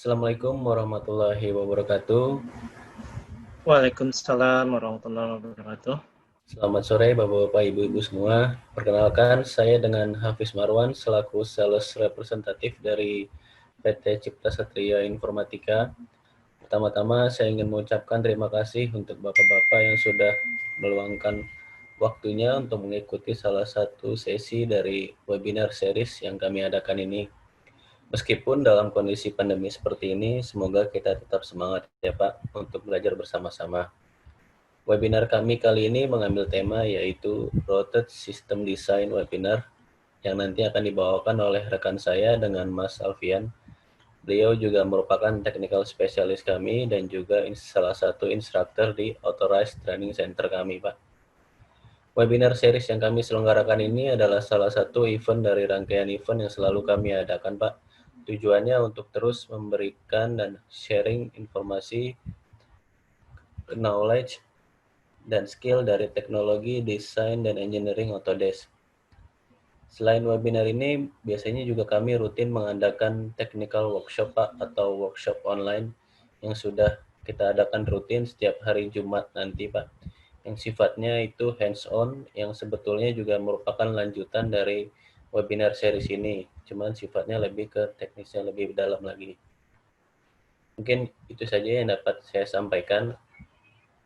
Assalamualaikum warahmatullahi wabarakatuh. Waalaikumsalam warahmatullahi wabarakatuh. Selamat sore Bapak-Bapak, Ibu-Ibu semua. Perkenalkan, saya dengan Hafiz Marwan selaku sales representatif dari PT Cipta Satria Informatika. Pertama-tama saya ingin mengucapkan terima kasih untuk Bapak-Bapak yang sudah meluangkan waktunya untuk mengikuti salah satu sesi dari webinar series yang kami adakan ini. Meskipun dalam kondisi pandemi seperti ini, semoga kita tetap semangat ya Pak untuk belajar bersama-sama. Webinar kami kali ini mengambil tema yaitu Rotate System Design Webinar yang nanti akan dibawakan oleh rekan saya dengan Mas Alfian. Beliau juga merupakan technical specialist kami dan juga salah satu instruktur di Authorized Training Center kami, Pak. Webinar series yang kami selenggarakan ini adalah salah satu event dari rangkaian event yang selalu kami adakan, Pak. Tujuannya untuk terus memberikan dan sharing informasi, knowledge, dan skill dari teknologi, desain, dan engineering Autodesk. Selain webinar ini, biasanya juga kami rutin mengadakan technical workshop, Pak, atau workshop online yang sudah kita adakan rutin setiap hari Jumat nanti, Pak. Yang sifatnya itu hands-on, yang sebetulnya juga merupakan lanjutan dari webinar series ini. Cuman sifatnya lebih ke teknisnya lebih dalam lagi. Mungkin itu saja yang dapat saya sampaikan.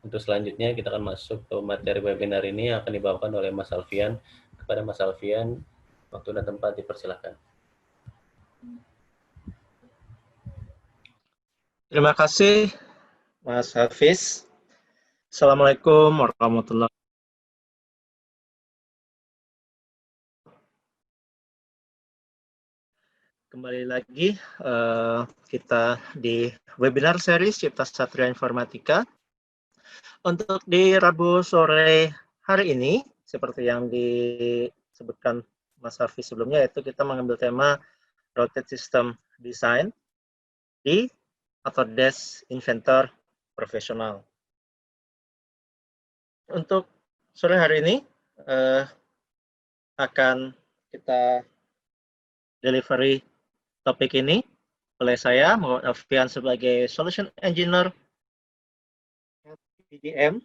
Untuk selanjutnya kita akan masuk ke materi webinar ini yang akan dibawakan oleh Mas Alfian. Kepada Mas Alfian, waktu dan tempat dipersilakan. Terima kasih Mas Hafiz. Assalamualaikum warahmatullahi wabarakatuh. Kembali lagi kita di webinar series Cipta Satria Informatika. Untuk di Rabu sore hari ini, seperti yang disebutkan Mas Hafiz sebelumnya, yaitu kita mengambil tema Rotate System Design di Autodesk Inventor Profesional. Untuk sore hari ini akan kita delivery topik ini oleh saya, Muhammad Alfian, sebagai Solution Engineer PDM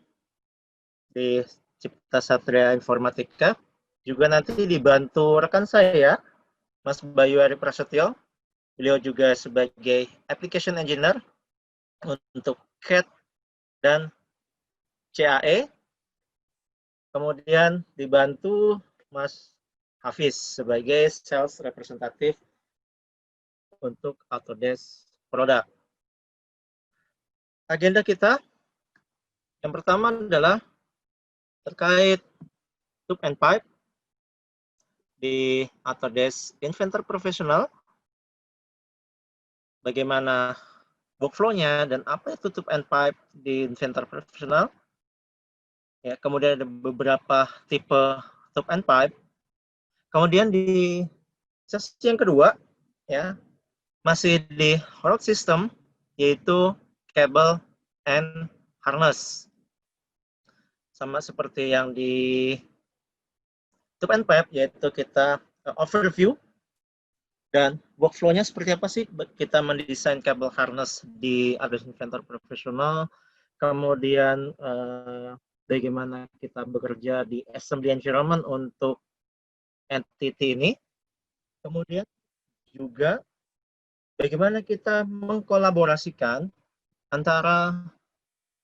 di Cipta Satria Informatika. Juga nanti dibantu rekan saya, Mas Bayu Ari Prasetyo. Beliau juga sebagai Application Engineer untuk CAD dan CAE. Kemudian dibantu Mas Hafiz sebagai Sales Representative untuk Autodesk Product. Agenda kita yang pertama adalah terkait tube and pipe di Autodesk Inventor Professional. Bagaimana workflow-nya dan apa itu tube and pipe di Inventor Professional. Ya, kemudian ada beberapa tipe tube and pipe. Kemudian di sesi yang kedua, ya, masih di road system, yaitu cable and harness. Sama seperti yang di tube and pipe, yaitu kita overview dan workflow-nya seperti apa sih kita mendesain cable harness di Autodesk Inventor Professional. Kemudian bagaimana kita bekerja di assembly environment untuk entity ini. Kemudian juga bagaimana kita mengkolaborasikan antara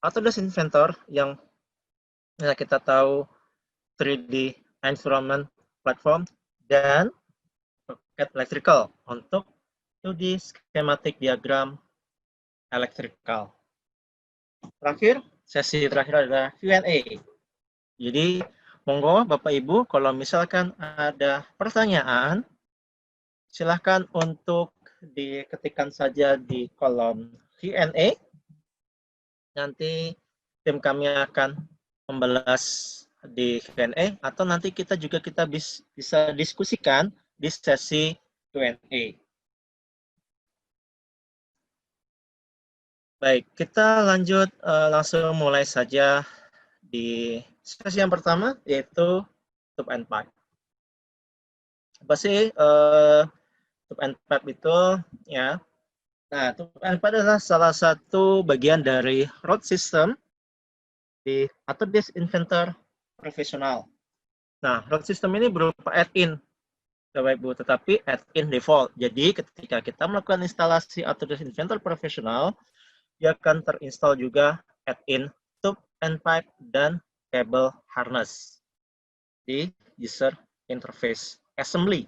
Autodesk Inventor yang kita tahu 3D environment platform dan CAD electrical untuk 2D schematic diagram electrical. Terakhir, sesi terakhir adalah Q&A. Jadi, monggo Bapak Ibu, kalau misalkan ada pertanyaan, silahkan untuk diketikkan saja di kolom Q&A. Nanti tim kami akan membalas di Q&A atau nanti kita bisa diskusikan di sesi Q&A. Baik, kita lanjut langsung mulai saja di sesi yang pertama, yaitu tube and pipe. Apa sih tube and pipe itu? Ya, Nah, tube and pipe adalah salah satu bagian dari road system atau disk inventor profesional. Nah, road system ini berupa add-in, Bapak Ibu, tetapi add-in default. Jadi, ketika kita melakukan instalasi Autodesk Inventor profesional, dia akan terinstall juga add-in tube and pipe dan cable harness di user interface assembly.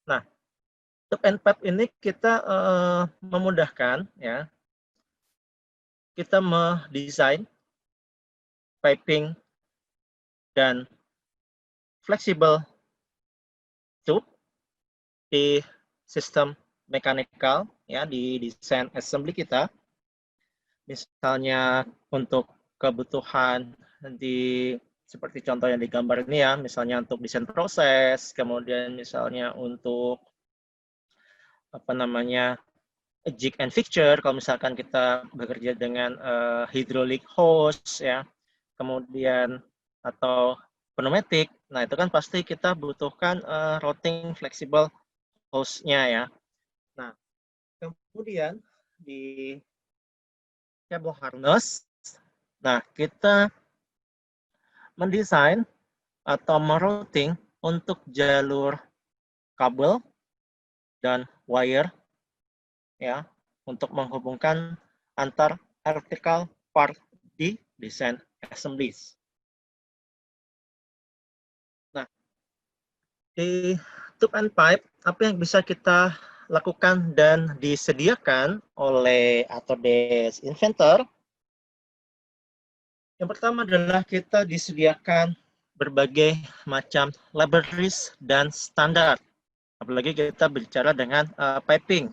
Nah, tube and pipe ini kita memudahkan, ya, kita mendesain piping dan flexible tube di sistem mechanical, ya, di desain assembly kita. Misalnya untuk kebutuhan di seperti contoh yang digambar ini, ya, misalnya untuk desain proses, kemudian misalnya untuk apa namanya jig and fixture, kalau misalkan kita bekerja dengan hydraulic hose, ya, kemudian atau pneumatic, nah itu kan pasti kita butuhkan routing flexible hose-nya, ya. Nah, kemudian di cable harness, nah kita mendesain atau merouting untuk jalur kabel dan wire, ya, untuk menghubungkan antar electrical part di desain assemblies. Nah, di tube and pipe, apa yang bisa kita lakukan dan disediakan oleh Autodesk Inventor? Yang pertama adalah kita disediakan berbagai macam libraries dan standar. Apalagi kita bicara dengan piping.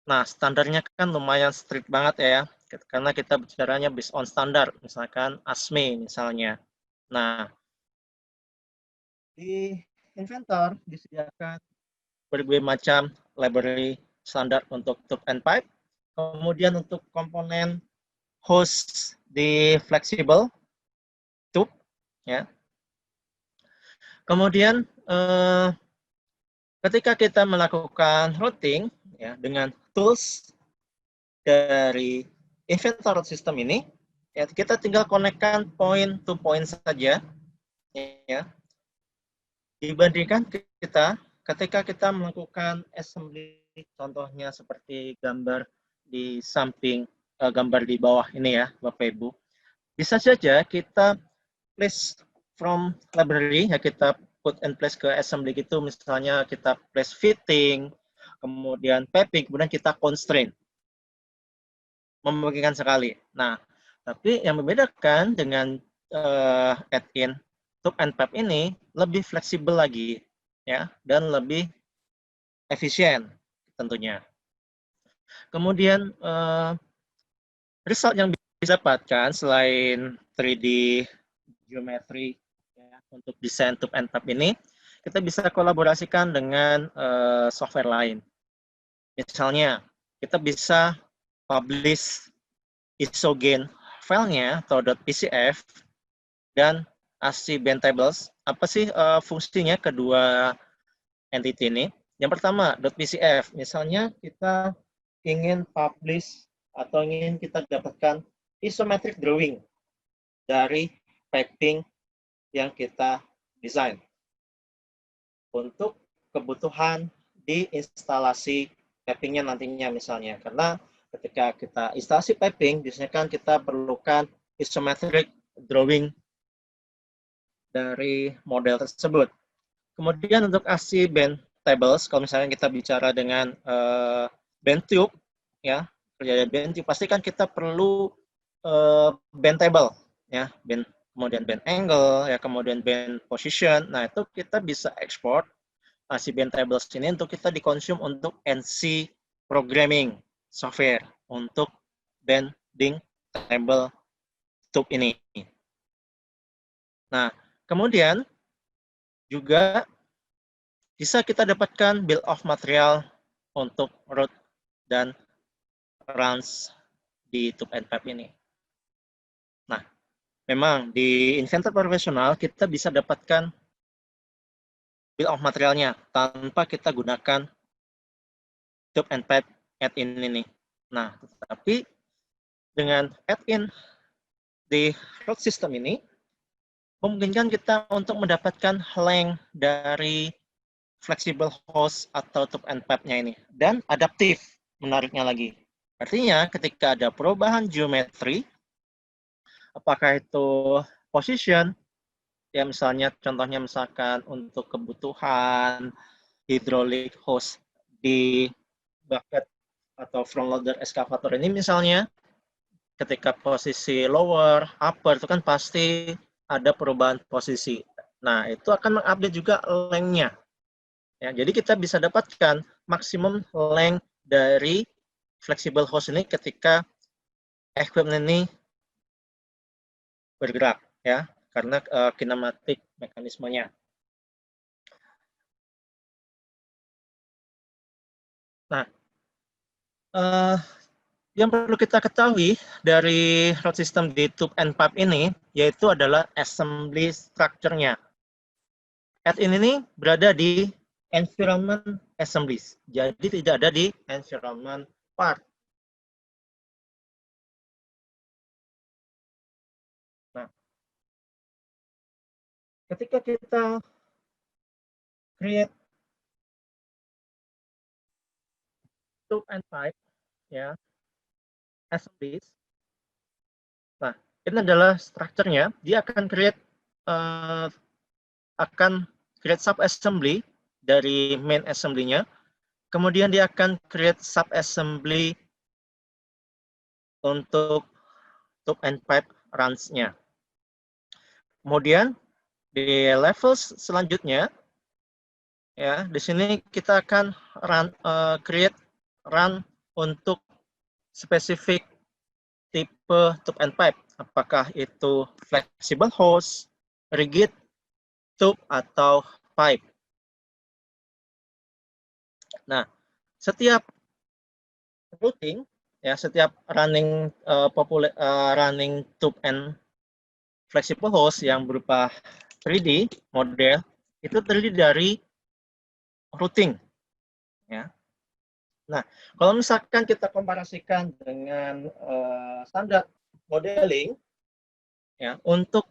Nah, standarnya kan lumayan strict banget, ya, karena kita bicaranya based on standar, misalkan ASME misalnya. Nah, di Inventor disediakan berbagai macam library standar untuk tube and pipe. Kemudian untuk komponen host di flexible tube, ya. Kemudian ketika kita melakukan routing, ya, dengan tools dari Inventor system ini, ya, kita tinggal konekkan point to point saja, ya. Dibandingkan kita ketika kita melakukan assembly, contohnya seperti gambar di samping, gambar di bawah ini, ya, Bapak Ibu. Bisa saja kita place from library, ya, kita put and place ke assembly gitu, misalnya kita place fitting, kemudian piping, kemudian kita constraint. Memungkinkan sekali. Nah, tapi yang membedakan dengan add-in tube and pipe ini lebih fleksibel lagi, ya, dan lebih efisien tentunya. Kemudian result yang bisa dapatkan selain 3D geometry, ya, untuk desain tube and pipe ini, kita bisa kolaborasikan dengan software lain. Misalnya, kita bisa publish isogen filenya atau .pcf dan ASCII band tables. Apa sih fungsinya kedua entity ini? Yang pertama, .pcf. Misalnya kita ingin publish atau ingin kita dapatkan isometric drawing dari piping yang kita desain untuk kebutuhan di instalasi pipingnya nantinya misalnya. Karena ketika kita instalasi piping, biasanya kan kita perlukan isometric drawing dari model tersebut. Kemudian untuk ASCII band tables, kalau misalnya kita bicara dengan band tube, ya, kerja band tube, pasti kan kita perlu band table, ya, band, kemudian band angle, ya, kemudian band position. Nah, itu kita bisa ekspor ASCII band tables ini untuk kita dikonsum untuk NC programming software untuk bending table tube ini. Nah, kemudian juga bisa kita dapatkan bill of material untuk road dan runs di tube and pipe ini. Nah, memang di Inventor profesional kita bisa dapatkan bill of materialnya tanpa kita gunakan tube and pipe add-in ini. Nah, tetapi dengan add-in di root system ini, memungkinkan kita untuk mendapatkan length dari flexible host atau tube and pipe-nya ini. Dan adaptif, menariknya lagi. Artinya, ketika ada perubahan geometri, apakah itu position, ya misalnya contohnya misalkan untuk kebutuhan hydraulic hose di bucket atau front loader excavator ini misalnya, ketika posisi lower, upper itu kan pasti ada perubahan posisi. Nah, itu akan mengupdate juga length-nya. Ya, jadi kita bisa dapatkan maksimum length dari flexible hose ini ketika equipment ini bergerak, ya, karena kinematik mekanismenya. Nah, yang perlu kita ketahui dari root system di tube and pipe ini, yaitu adalah assembly structure-nya. Add-in ini berada di environment assemblies, jadi tidak ada di environment part. Nah, ketika kita create tube and pipe, ya, assemblies. Nah, ini adalah strukturnya. Dia akan create sub assembly dari main assembly-nya. Kemudian dia akan create sub assembly untuk tube and pipe runs-nya. Kemudian di level selanjutnya, ya, di sini kita akan create run untuk spesifik tipe tube and pipe, apakah itu flexible hose, rigid tube, atau pipe. Nah, setiap routing, ya, setiap running running tube and flexible hose yang berupa 3D model itu terdiri dari routing, ya. Nah, kalau misalkan kita komparasikan dengan standar modeling, ya, untuk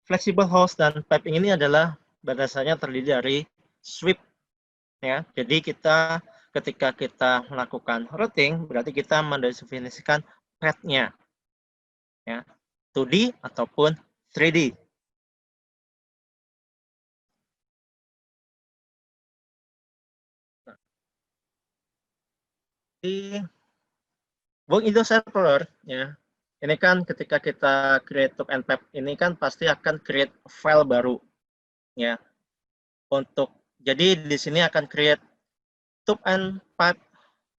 flexible hose dan piping ini adalah berdasarnya terdiri dari sweep, ya. Jadi kita ketika kita melakukan routing berarti kita mendefinisikan path-nya, ya, 2D ataupun 3D. Nah, di Work Windows Server, ya, ini kan ketika kita create tube and pipe ini kan pasti akan create file baru, ya. Jadi di sini akan create tube and pipe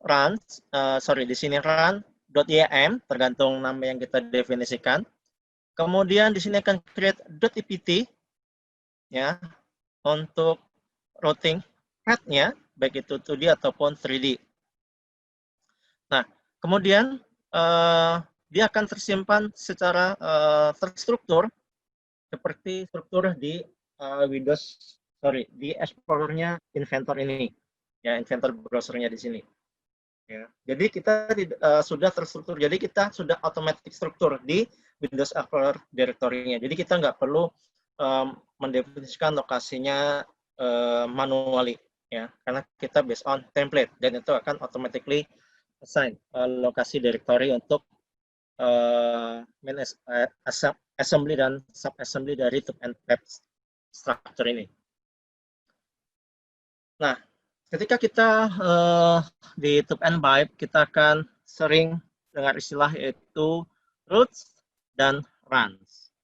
runs, di sini run.ym tergantung nama yang kita definisikan. Kemudian di sini akan create .ept, ya, untuk routing path-nya baik itu 2D ataupun 3D. Nah, kemudian dia akan tersimpan secara terstruktur seperti struktur di di Explorer-nya Inventor ini, ya, Inventor browser-nya di sini. Ya. Jadi kita sudah terstruktur, jadi kita sudah automatic struktur di Windows Explorer directory-nya. Jadi kita nggak perlu mendefinisikan lokasinya manually, ya, karena kita based on template dan itu akan automatically assign lokasi directory untuk main assembly dan sub assembly dari tube and pipe structure ini. Nah, ketika kita di tube and pipe, kita akan sering dengar istilah yaitu routes dan runs.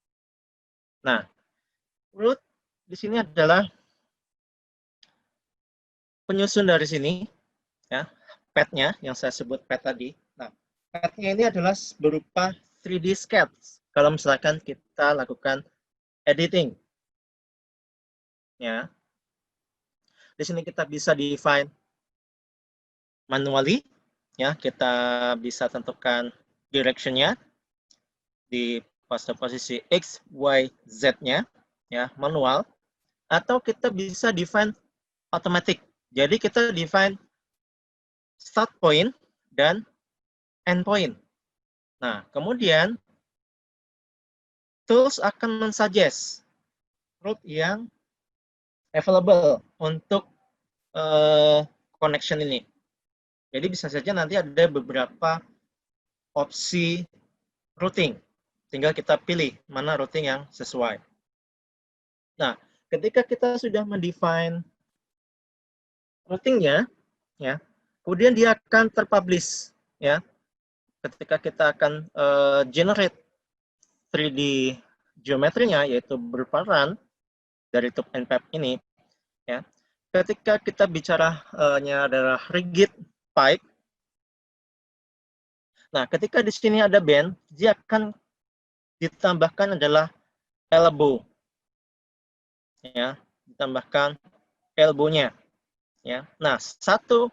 Nah, route di sini adalah penyusun dari sini, ya, path-nya yang saya sebut path tadi. Nah, path-nya ini adalah berupa 3D sketch kalau misalkan kita lakukan editing, ya. Di sini kita bisa define manually, ya, kita bisa tentukan direction-nya di posisi X, Y, Z-nya, ya, manual, atau kita bisa define automatic, Jadi kita define start point dan end point. Nah, kemudian tools akan mensuggest route yang available untuk connection ini. Jadi bisa saja nanti ada beberapa opsi routing. Tinggal kita pilih mana routing yang sesuai. Nah, ketika kita sudah mendefine routingnya, ya, kemudian dia akan terpublish, ya. Ketika kita akan generate 3D geometrinya, yaitu berupa run dari tube and pipe ini, ya. Ketika kita bicara adalah rigid pipe, nah ketika di sini ada bend, dia akan ditambahkan adalah elbow, ya, ditambahkan elbow-nya, ya. Nah, satu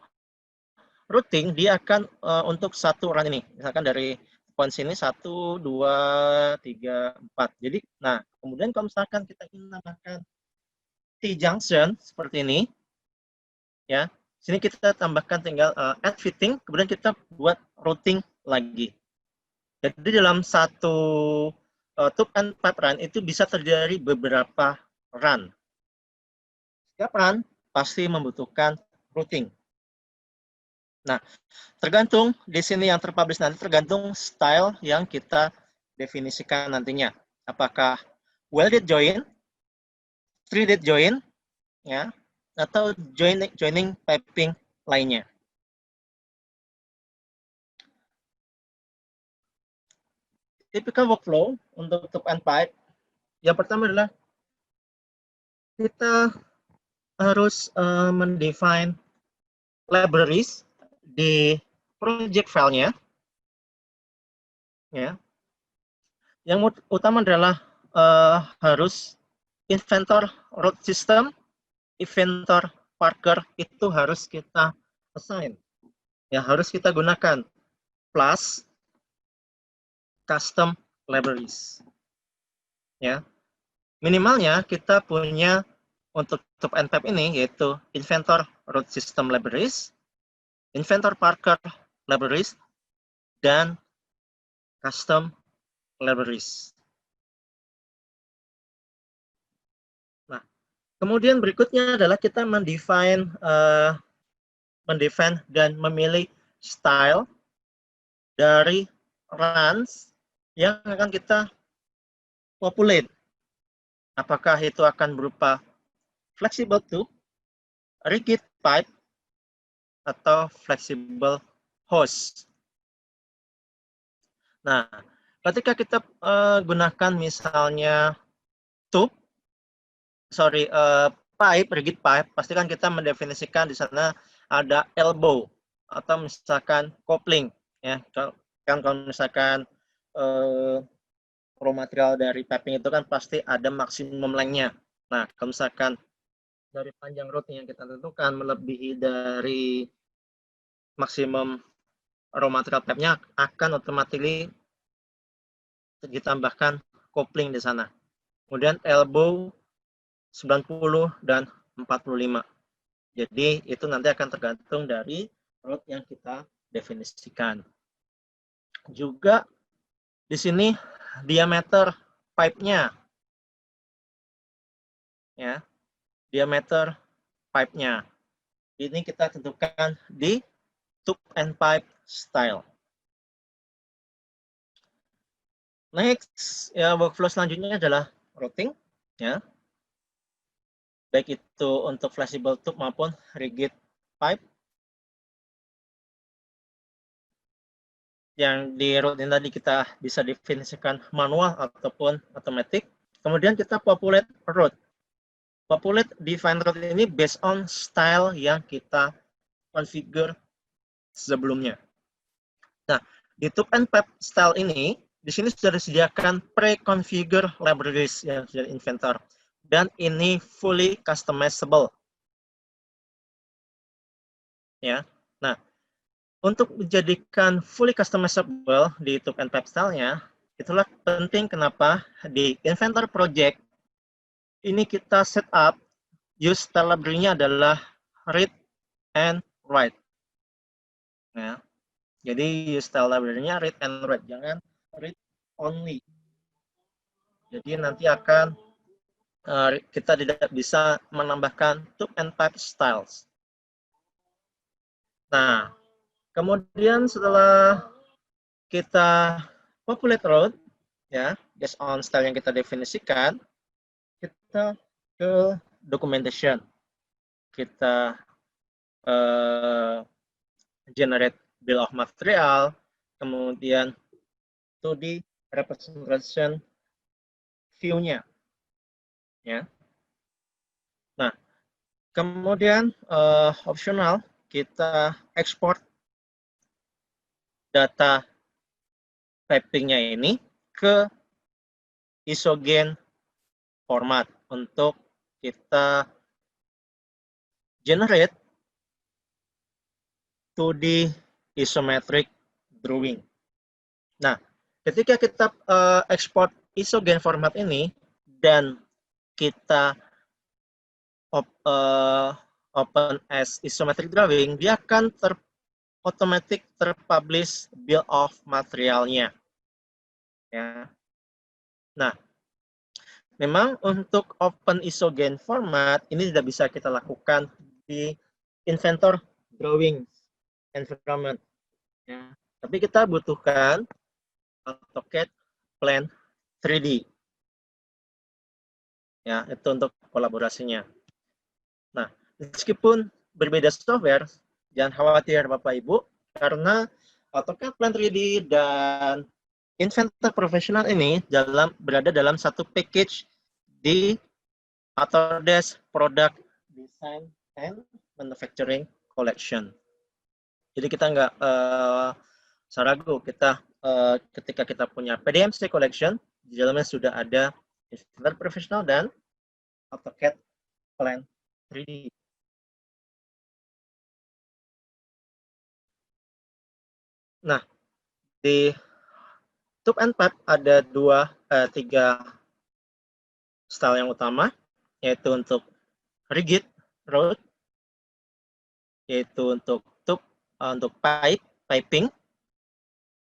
routing dia akan untuk satu run ini, misalkan dari point sini 1, 2, 3, 4. Jadi, nah kemudian kalau misalkan kita ingin menambahkan T-junction seperti ini, ya, sini kita tambahkan tinggal add fitting, kemudian kita buat routing lagi. Jadi dalam satu tube and pipe run itu bisa terjadi beberapa run. Setiap run pasti membutuhkan routing. Nah, tergantung di sini yang terpublish nanti tergantung style yang kita definisikan nantinya. Apakah welded join, threaded join, ya, atau joining piping lainnya. Typical workflow untuk tube and pipe, yang pertama adalah kita harus mendefine libraries di project file-nya. Ya. Yang utama adalah harus inventor root system, inventor Parker itu harus kita assign. Ya, harus kita gunakan plus custom libraries. Ya. Minimalnya kita punya untuk tube and pipe ini yaitu inventor root system libraries, inventor Parker libraries, dan custom libraries. Nah, kemudian berikutnya adalah kita mendefine dan memilih style dari runs yang akan kita populate. Apakah itu akan berupa flexible tube, rigid pipe, atau flexible hose. Nah, ketika kita gunakan misalnya tube, pipe, rigid pipe, pastikan kita mendefinisikan di sana ada elbow atau misalkan coupling, ya. Kan kalau misalkan raw material dari piping itu kan pasti ada maksimum lengthnya. Nah, kalau misalkan dari panjang routing yang kita tentukan melebihi dari maksimum raw material pipe-nya akan otomatis ditambahkan coupling di sana. Kemudian elbow 90 dan 45. Jadi itu nanti akan tergantung dari route yang kita definisikan. Juga di sini diameter pipe-nya. Ya. Diameter pipe-nya. Ini kita tentukan di tube and pipe style. Next, ya, workflow selanjutnya adalah routing, ya. Baik itu untuk flexible tube maupun rigid pipe. Yang di routing tadi kita bisa definisikan manual ataupun automatic. Kemudian kita populate route. Populate define route ini based on style yang kita configure sebelumnya. Nah, di tube and pipe style ini, di sini sudah disediakan pre-configure libraries yang sudah inventor. Dan ini fully customizable. Ya. Nah, untuk menjadikan fully customizable di tube and pipe style-nya, itulah penting kenapa di inventor project ini kita set up use style library-nya adalah read and write. Ya. Jadi style library-nya read and write, jangan read only. Jadi nanti akan kita tidak bisa menambahkan tube and pipe styles. Nah, kemudian setelah kita populate route, ya, based on style yang kita definisikan, kita ke documentation. Kita generate bill of material, kemudian 2D representation view-nya. Ya. Nah, kemudian optional kita export data piping-nya ini ke isogen format untuk kita generate 2D isometric drawing. Nah, ketika kita export isogen format ini dan kita open as isometric drawing, dia akan otomatis terpublish bill of materialnya. Ya. Nah, memang untuk open isogen format ini tidak bisa kita lakukan di Inventor drawing environment. Ya. Tapi kita butuhkan AutoCAD Plan 3D. Ya, itu untuk kolaborasinya. Nah, meskipun berbeda software, jangan khawatir Bapak Ibu, karena AutoCAD Plan 3D dan Inventor Professional ini berada dalam satu package di Autodesk Product Design and Manufacturing Collection. Jadi kita nggak ragu, ketika kita punya PDMC Collection, di dalamnya sudah ada Inventor Professional dan AutoCAD Plan 3D. Nah, di tube and pipe ada tiga style yang utama, yaitu untuk rigid road, yaitu untuk tube, untuk piping,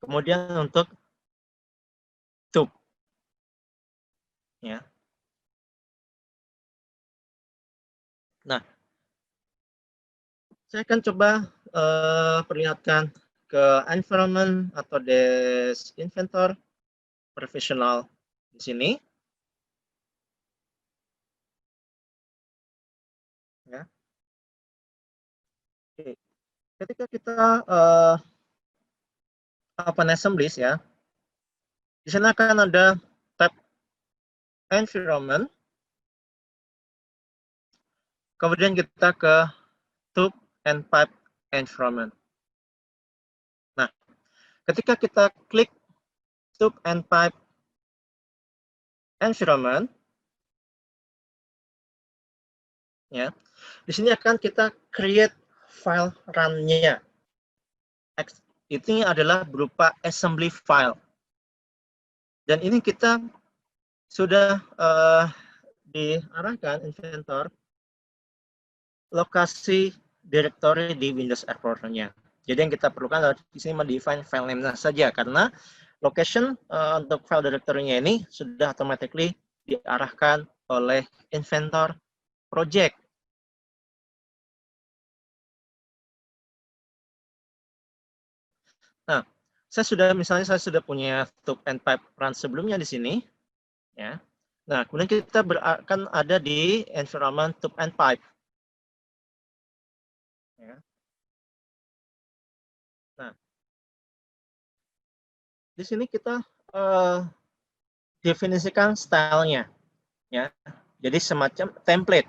kemudian untuk tube. Ya. Nah, saya akan coba perlihatkan ke environment atau Desk Inventor Professional di sini. Ya. Oke. Ketika kita open assemblies, ya, di sana akan ada tab environment. Kemudian kita ke tube and pipe environment. Nah, ketika kita klik tube and pipe environment, ya, di sini akan kita create file run-nya. Ini adalah berupa assembly file. Dan ini kita sudah diarahkan Inventor lokasi directory di Windows Explorer-nya. Jadi yang kita perlukan adalah di sini mendefine file name-nya saja, karena location untuk file directory-nya ini sudah automatically diarahkan oleh Inventor Project. Nah, misalnya saya sudah punya tube and pipe run sebelumnya di sini, ya. Nah, kemudian kita akan ada di environment tube and pipe. Ya. Nah, di sini kita definisikan stylenya, ya. Jadi semacam template.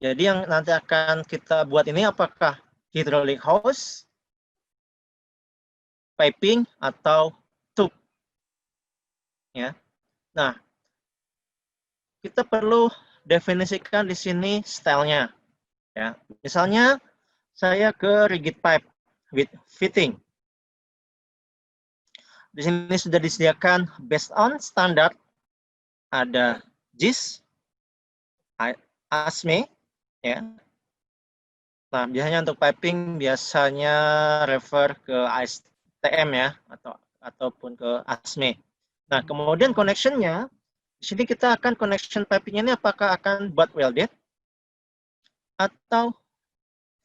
Jadi yang nanti akan kita buat ini apakah hydraulic hose, piping, atau tube. Ya. Nah, kita perlu definisikan di sini stylenya. Ya. Misalnya saya ke rigid pipe with fitting. Di sini sudah disediakan based on standard, ada JIS, ASME, ya. Nah, biasanya untuk piping biasanya refer ke ASTM ya, ataupun ke ASME. Nah, kemudian connection-nya, di sini kita akan connection piping ini apakah akan butt welded atau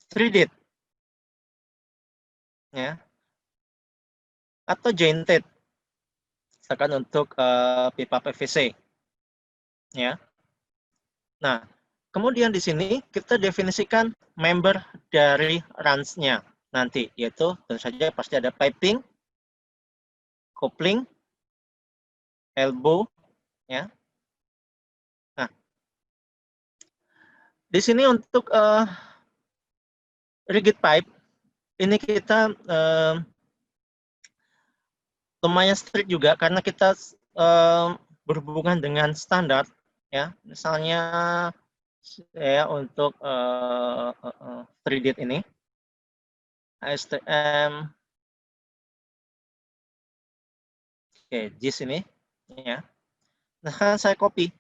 threaded, ya, atau jointed, misalkan untuk pipa PVC, ya. Nah, kemudian di sini kita definisikan member dari runs-nya nanti, yaitu tentu saja pasti ada piping, coupling, elbow, ya. Nah, di sini untuk rigid pipe ini kita lumayan strict juga karena kita berhubungan dengan standar, ya. Misalnya ya untuk 3D ini ASTM, oke, JIS ini, ya. Nah, kan saya copy,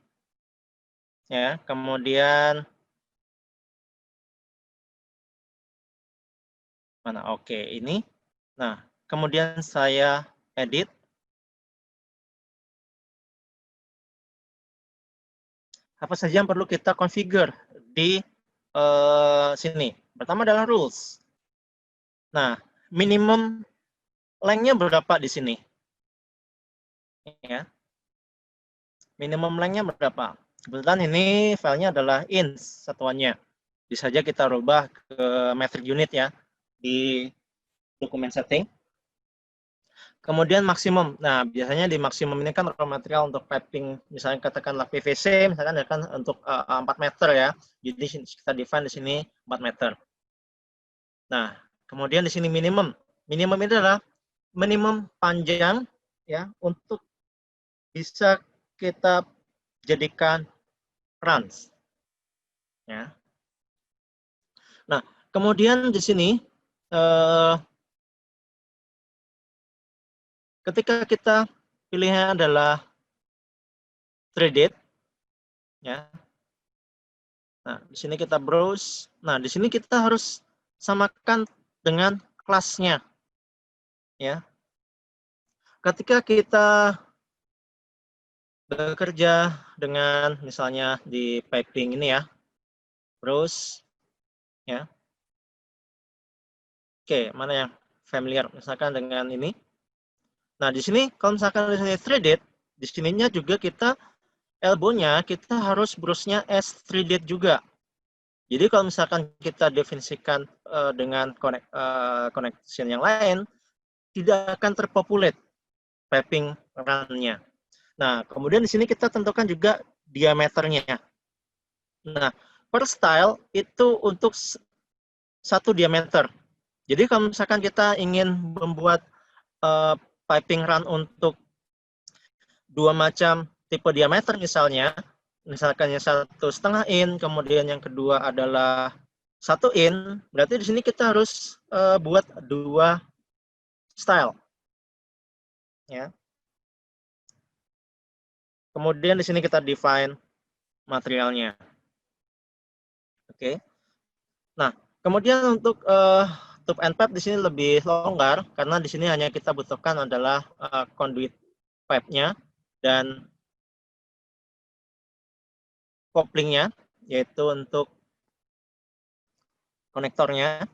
ya. Kemudian mana? Oke, ini. Nah, kemudian saya edit. Apa saja yang perlu kita configure di sini? Pertama adalah rules. Nah, minimum length-nya berapa di sini? Ya. Minimum length-nya berapa? Kebetulan ini filenya adalah inch satuannya. Bisa saja kita rubah ke metric unit ya di dokumen setting. Kemudian maksimum. Nah, biasanya di maksimum ini kan raw material untuk piping, misalnya katakanlah PVC, misalkan akan untuk 4 meter ya. Jadi kita define di sini 4 meter. Nah, kemudian di sini minimum. Minimum ini adalah minimum panjang ya untuk bisa kita jadikan runs. Ya. Nah, kemudian di sini ketika kita pilihnya adalah threaded, ya. Nah, di sini kita browse. Nah, di sini kita harus samakan dengan kelasnya, ya. Ketika kita bekerja dengan misalnya di piping ini ya, browse, ya. Oke, mana yang familiar? Misalkan dengan ini. Nah, di sini kalau misalkan di sini threaded, di sininya juga kita elbow-nya kita harus browse-nya as threaded juga. Jadi kalau misalkan kita definisikan dengan connection yang lain, tidak akan terpopulate piping run-nya. Nah, kemudian di sini kita tentukan juga diameternya. Nah, per style itu untuk satu diameter. Jadi kalau misalkan kita ingin membuat piping run untuk dua macam tipe diameter misalkan yang 1,5 in, kemudian yang kedua adalah 1 in, berarti di sini kita harus buat dua style, ya. Kemudian di sini kita define materialnya. Oke. Nah, kemudian untuk tube and pipe di sini lebih longgar karena di sini hanya kita butuhkan adalah conduit pipe-nya dan couplingnya, yaitu untuk konektornya,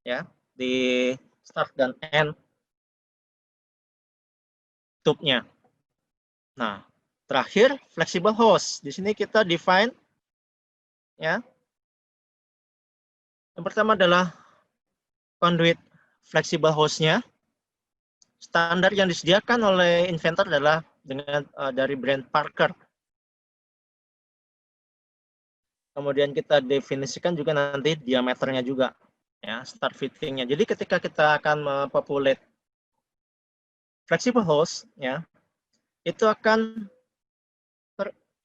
ya, di start dan end tube-nya. Nah, terakhir flexible hose. Di sini kita define, ya. Yang pertama adalah conduit flexible hose-nya. Standar yang disediakan oleh inventor adalah dengan dari brand Parker. Kemudian kita definisikan juga nanti diameternya juga, ya, start fitting-nya. Jadi ketika kita akan mempopulate flexible hose, ya, itu akan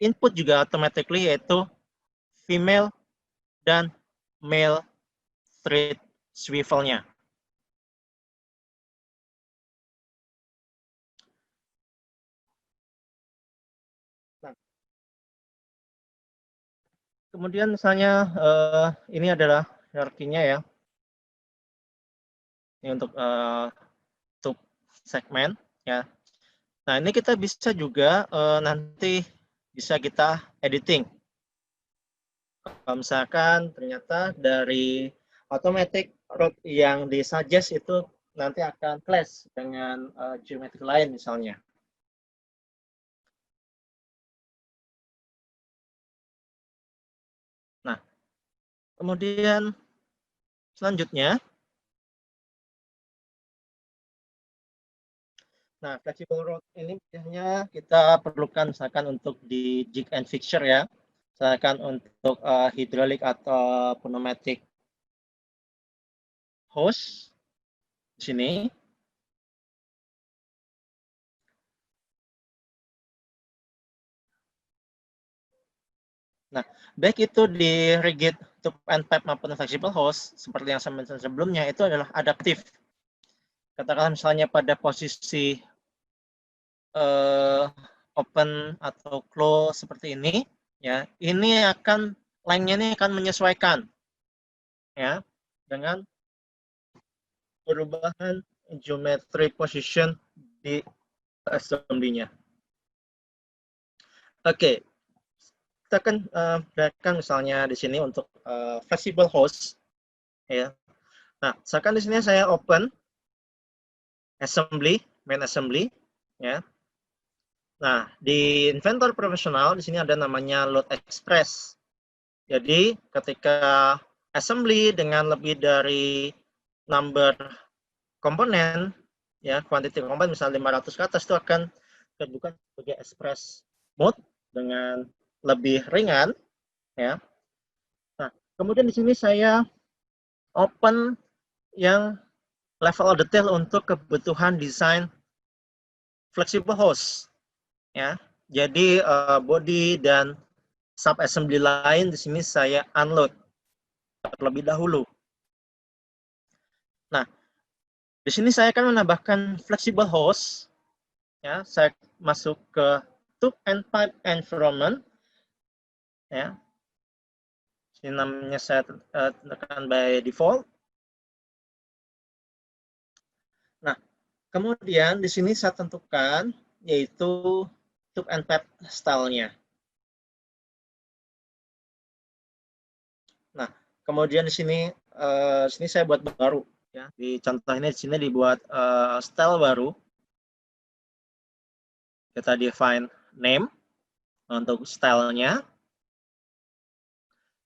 input juga automatically yaitu female dan male thread swivel-nya. Nah, kemudian misalnya ini adalah hierarkinya ya. Ini untuk segmen ya. Nah, ini kita bisa juga nanti bisa kita editing. Kalau misalkan ternyata dari automatic route yang disuggest itu nanti akan clash dengan geometri lain misalnya. Nah, kemudian selanjutnya, nah flexible route ini biasanya kita perlukan misalkan untuk di jig and fixture ya, misalkan untuk hydraulic atau pneumatic hose di sini. Nah, baik itu di rigid tube and pipe maupun flexible hose, seperti yang saya mention sebelumnya, itu adalah adaptif. Katakanlah misalnya pada posisi open atau close seperti ini, ya, ini akan line-nya ini akan menyesuaikan, ya, dengan perubahan geometry position di assembly-nya. Oke, kita akan berikan misalnya di sini untuk flexible hose, ya. Nah, misalkan di sini saya open assembly, main assembly, ya. Nah, di inventor profesional di sini ada namanya load express. Jadi, ketika assembly dengan lebih dari number komponen, ya, quantity komponen misalnya 500 ke atas itu akan terbuka sebagai express mode dengan lebih ringan, ya. Nah, kemudian di sini saya open yang level of detail untuk kebutuhan desain flexible hose, ya. Jadi body dan sub assembly lain di sini saya unload terlebih dahulu. Nah, di sini saya akan menambahkan flexible hose, ya. Saya masuk ke tube and pipe environment, ya. Ini namanya saya tekan by default. Nah, kemudian di sini saya tentukan yaitu tube and pipe style-nya. Nah, kemudian di sini saya buat baru, ya. Di contoh ini di sini dibuat style baru. Kita define name untuk style-nya.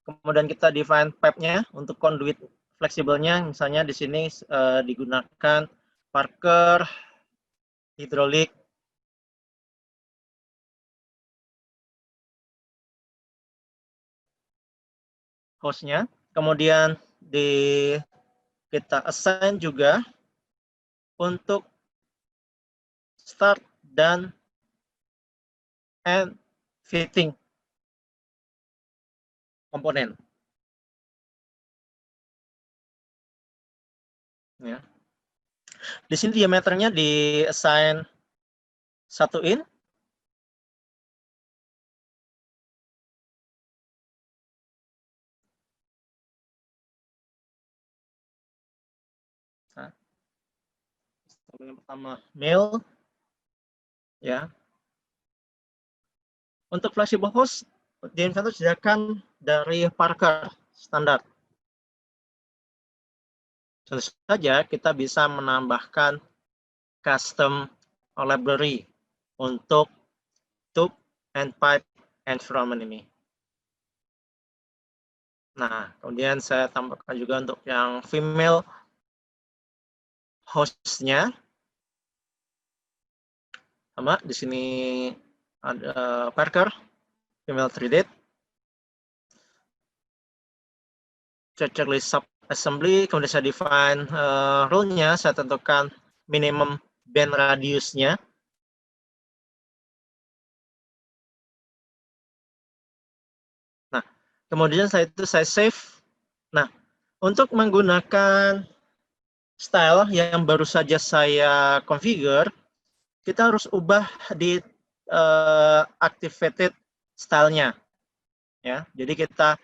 Kemudian kita define pipe-nya untuk conduit fleksibelnya, misalnya di sini digunakan Parker, hidrolik, hose-nya. Kemudian kita assign juga untuk start dan end fitting komponen. Ya. Di sini diameternya di assign 1 in. Nah, yang pertama mil, ya. Untuk flexible hose di inventor disediakan dari Parker standar. Tentu saja kita bisa menambahkan custom library untuk tube and pipe environment ini. Nah, kemudian saya tambahkan juga untuk yang female host-nya. Sama, di sini ada Parker, female threaded. Checklist sub assembly, kemudian saya define rule-nya, saya tentukan minimum bend radius-nya. Nah, kemudian saya save. Nah, untuk menggunakan style yang baru saja saya configure, kita harus ubah di activated style-nya. Ya, jadi kita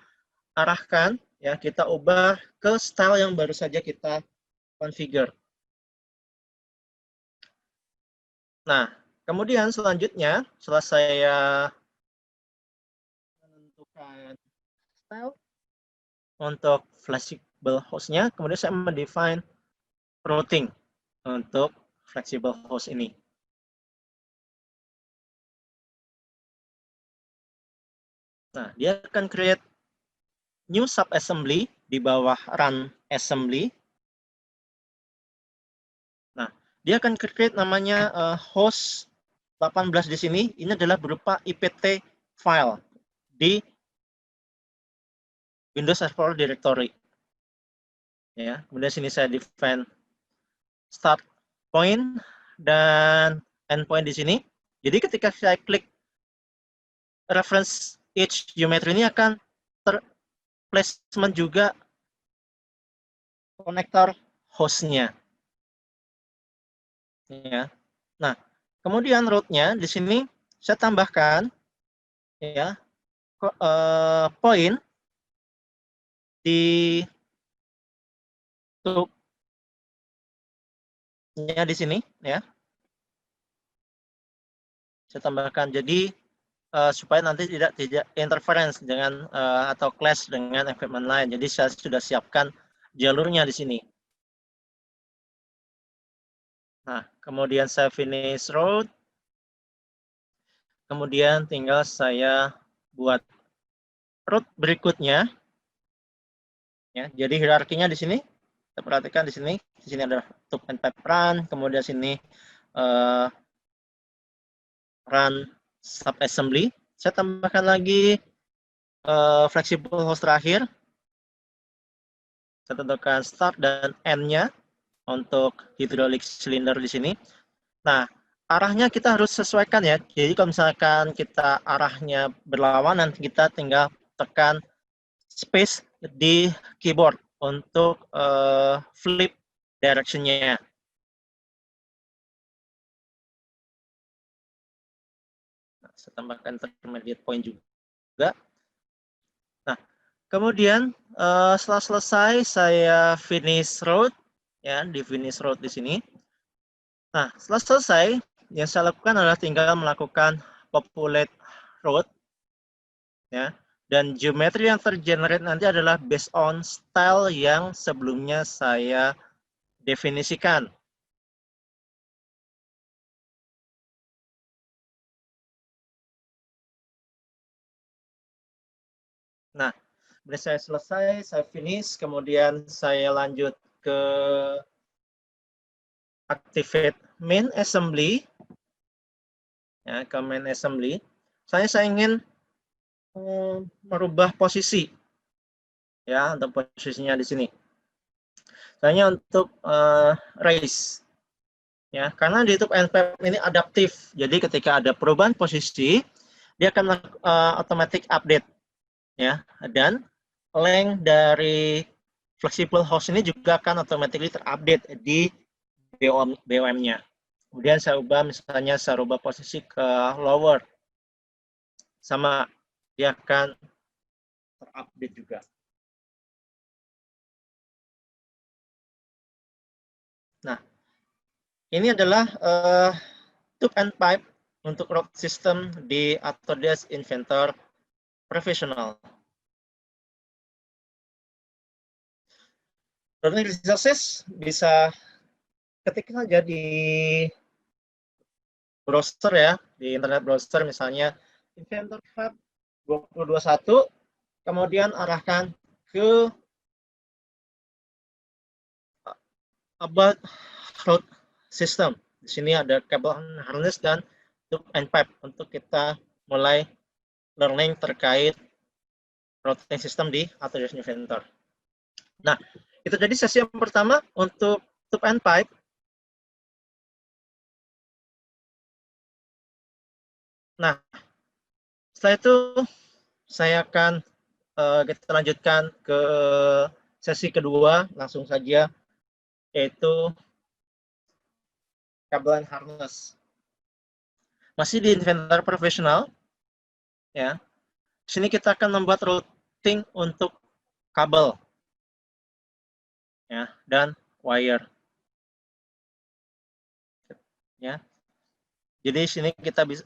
arahkan ya kita ubah ke style yang baru saja kita configure. Nah, kemudian selanjutnya setelah saya menentukan style untuk flexible host-nya, kemudian saya mendefine routing untuk flexible host ini. Nah, dia akan create new subassembly di bawah run assembly. Nah, dia akan create namanya host 18 di sini. Ini adalah berupa IPT file di Windows Explorer Directory. Ya, kemudian sini saya define start point dan endpoint di sini. Jadi ketika saya klik reference each geometry ini akan terplacement juga konektor hostnya. Ya. Nah, kemudian route-nya di sini saya tambahkan ya poin di tube-nya di sini ya. Saya tambahkan jadi supaya nanti tidak interference dengan atau clash dengan equipment lain. Jadi saya sudah siapkan jalurnya di sini. Nah, kemudian saya finish route. Kemudian tinggal saya buat route berikutnya. Ya, jadi hierarkinya di sini. Kita perhatikan di sini. Di sini ada tube and pipe run. Kemudian sini run subassembly. Saya tambahkan lagi flexible host terakhir. Saya tentukan start dan end-nya untuk hydraulic cylinder di sini. Nah, arahnya kita harus sesuaikan ya. Jadi kalau misalkan kita arahnya berlawanan, kita tinggal tekan space di keyboard untuk flip direction-nya. Nah, saya tambahkan intermediate point juga. Nah, kemudian setelah selesai saya finish route ya, di finish route di sini. Nah, setelah selesai yang saya lakukan adalah tinggal melakukan populate route ya. Dan geometri yang tergenerate nanti adalah based on style yang sebelumnya saya definisikan. Nah, sudah saya selesai, saya finish, kemudian saya lanjut ke activate main assembly. Ya, ke main assembly. Saya ingin merubah posisi. Ya, untuk posisinya di sini. Misalnya untuk raise. Ya, karena di YouTube NPM ini adaptif. Jadi ketika ada perubahan posisi, dia akan automatic update. Ya, dan length dari flexible host ini juga akan automatically terupdate di BOM-nya. Kemudian saya ubah, misalnya saya ubah posisi ke lower. Sama, dia akan terupdate juga. Nah, ini adalah tube and pipe untuk route system di Autodesk Inventor Professional. Learning resources bisa ketik saja di browser ya, di internet browser misalnya Inventor Fab 2021, kemudian arahkan ke about route system. Di sini ada kabel harness dan tube and pipe untuk kita mulai learning terkait routing system di Autodesk Inventor. Nah, itu jadi sesi yang pertama untuk tube and pipe. Nah, setelah itu saya akan kita lanjutkan ke sesi kedua, langsung saja, yaitu kabel harness. Masih di Inventor Professional, ya. Di sini kita akan membuat routing untuk kabel, ya, dan wire. Ya, jadi sini kita bisa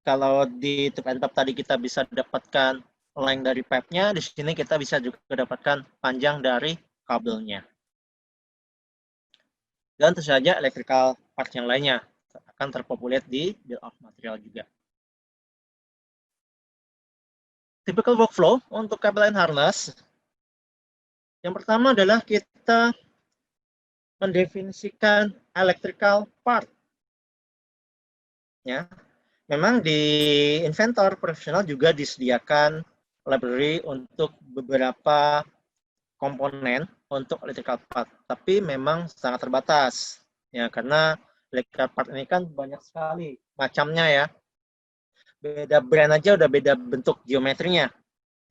kalau di TipNPub tadi kita bisa dapatkan length dari pipe-nya, di sini kita bisa juga dapatkan panjang dari kabelnya. Dan tentu saja electrical part yang lainnya akan terpopulate di bill of material juga. Typical workflow untuk kabel and harness. Yang pertama adalah kita mendefinisikan electrical part. Ya, memang di Inventor profesional juga disediakan library untuk beberapa komponen untuk electrical part, tapi memang sangat terbatas. Ya, karena electrical part ini kan banyak sekali macamnya ya. Beda brand aja udah beda bentuk geometrinya.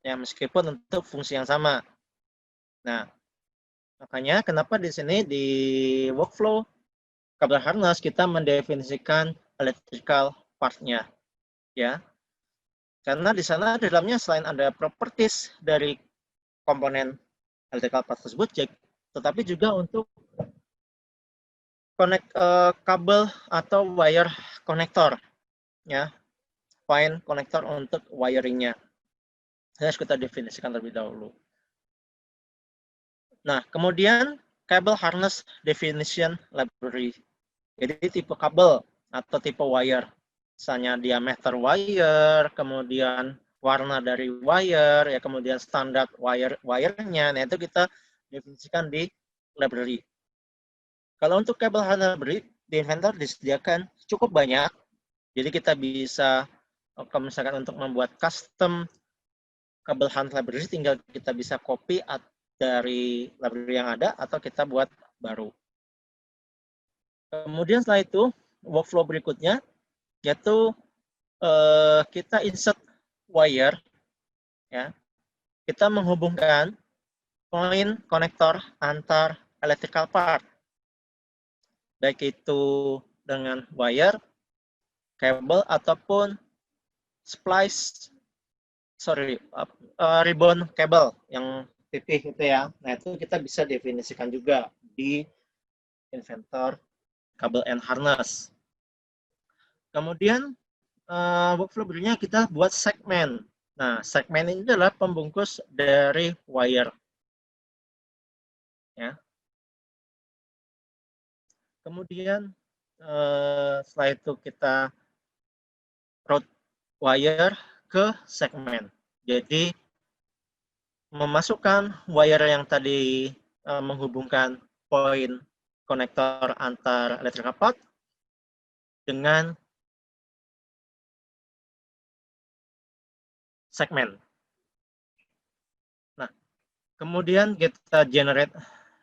Ya, meskipun untuk fungsi yang sama. Nah, makanya kenapa di sini di workflow kabel harness kita mendefinisikan electrical part-nya, ya. Karena di sana di dalamnya selain ada properties dari komponen electrical part tersebut, tetapi juga untuk kabel atau wire konektor, ya, point konektor untuk wiringnya. Harus kita definisikan terlebih dahulu. Nah, kemudian cable harness definition library. Jadi tipe kabel atau tipe wire. Misalnya diameter wire, kemudian warna dari wire, ya kemudian standar wire-nya. Nah, itu kita definisikan di library. Kalau untuk kabel harness library, di Inventor disediakan cukup banyak. Jadi kita bisa, kalau misalkan untuk membuat custom kabel harness library, tinggal kita bisa copy dari library yang ada atau kita buat baru. Kemudian setelah itu workflow berikutnya yaitu kita insert wire, ya, kita menghubungkan point konektor antar electrical part, baik itu dengan wire, kabel ataupun ribbon kabel yang pipih itu ya. Nah, itu kita bisa definisikan juga di Inventor kabel and harness. Kemudian workflow berikutnya kita buat segmen. Nah, segmen ini adalah pembungkus dari wire. Ya. Kemudian setelah itu kita route wire ke segmen. Jadi memasukkan wire yang tadi menghubungkan poin konektor antar electrical part dengan segmen. Nah, kemudian kita generate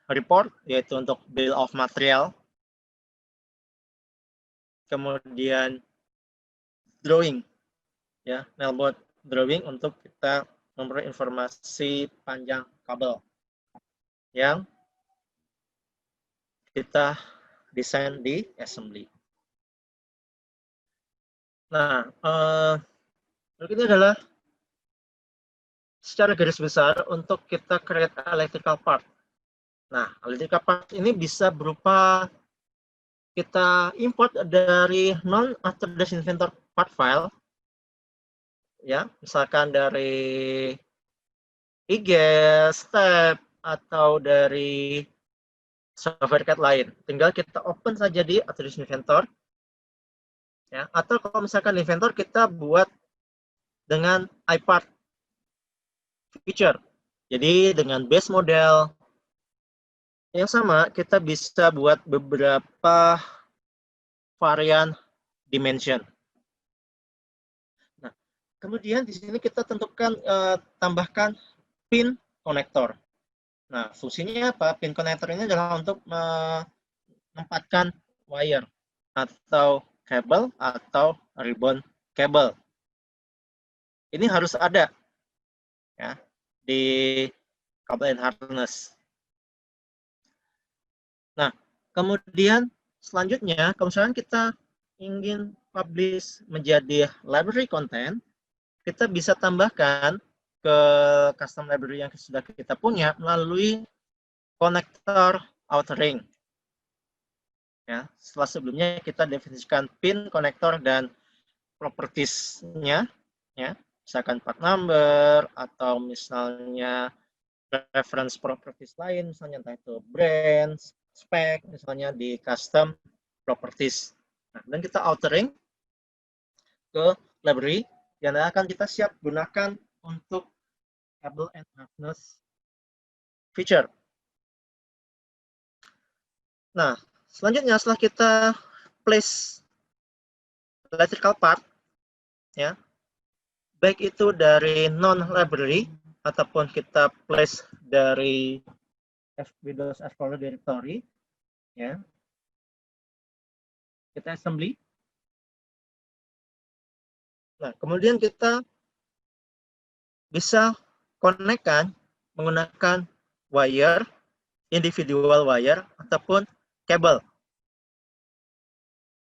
report, yaitu untuk bill of material. Kemudian drawing, ya, nailboard drawing untuk kita memperoleh informasi panjang kabel yang kita desain di assembly. Nah, ini adalah secara garis besar untuk kita create electrical part. Nah, electrical part ini bisa berupa kita import dari non-Autodesk Inventor part file, ya, misalkan dari IGES, STEP, atau dari software CAD lain. Tinggal kita open saja di Autodesk Inventor, ya, atau kalau misalkan Inventor kita buat dengan iPart feature. Jadi dengan base model yang sama, kita bisa buat beberapa varian dimension. Nah, kemudian di sini kita tentukan tambahkan pin konektor. Nah, fungsinya apa? Pin konektor ini adalah untuk menempatkan wire atau kabel atau ribbon kabel. Ini harus ada, ya, di kabel and harness. Nah, kemudian selanjutnya, kalau misalkan kita ingin publish menjadi library content, kita bisa tambahkan ke custom library yang sudah kita punya melalui konektor outring. Ya, setelah sebelumnya kita definisikan pin, konektor, dan properties-nya, ya, misalkan part number atau misalnya reference properties lain, misalnya entah itu brand, spec, misalnya di custom properties. Nah, dan kita outering ke library yang akan kita siap gunakan untuk cable and harness feature. Nah, selanjutnya setelah kita place electrical part, ya, baik itu dari non-library ataupun kita place dari Windows Explorer directory, ya, kita assembly. Nah, kemudian kita bisa konekkan menggunakan wire, individual wire ataupun kabel.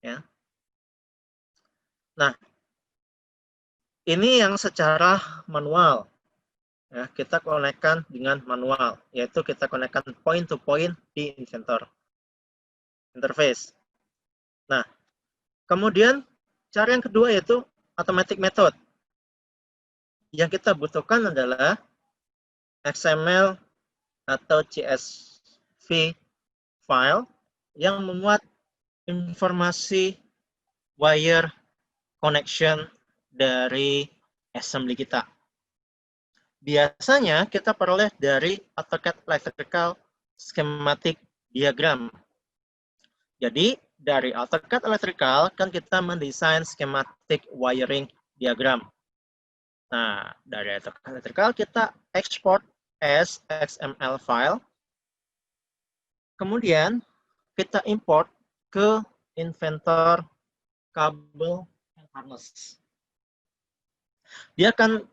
Ya. Nah, ini yang secara manual. Ya, kita konekkan dengan manual, yaitu kita konekkan point to point di Inventor interface. Nah, kemudian cara yang kedua yaitu automatic method. Yang kita butuhkan adalah XML atau CSV file yang memuat informasi wire connection dari assembly kita. Biasanya kita peroleh dari AutoCAD Electrical Schematic Diagram. Jadi dari AutoCAD Electrical kan kita mendesain schematic wiring diagram. Nah, dari AutoCAD Electrical kita export as XML file. Kemudian kita import ke Inventor kabel and harness. Dia akan